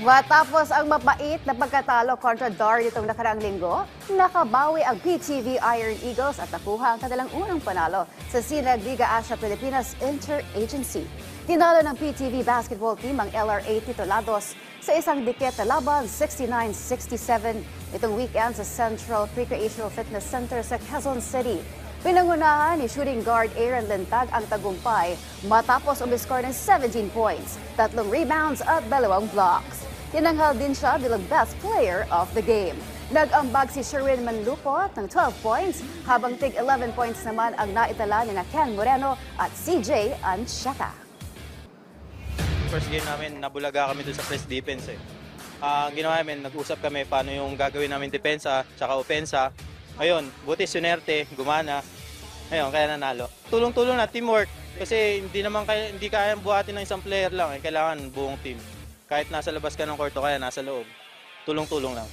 Matapos ang mapait na pagkatalo kontra Dar nitong nakaraang linggo, nakabawi ang PTV Iron Eagles at nakuha ang kanilang unang panalo sa Sinag Liga Asia Pilipinas Interagency. Tinalo ng PTV basketball team ang LRA Titulados sa isang dikit na laban 69-67 itong weekend sa Central Recreational Fitness Center sa Quezon City. Pinangunahan ni shooting guard Aaron Lentag ang tagumpay matapos umiscore ng 17 points, 3 rebounds at 2 blocks. Tinanghal din siya bilang best player of the game. Nag-ambag si Sherwin Manlupot ng 12 points, habang tig 11 points naman ang naitala ni Ken Moreno at CJ Ancheta. First game namin, nabulaga kami doon sa press defense. Ginawa namin, nag-usap kami paano yung gagawin namin depensa tsaka opensa. Ayun, buti sunerte, gumana. Ayun, kaya nanalo. Tulong-tulong na, teamwork. Kasi hindi kayang buhatin ng isang player lang. Kailangan buong team. Kahit nasa labas ka ng court o kaya nasa loob. Tulong-tulong lang.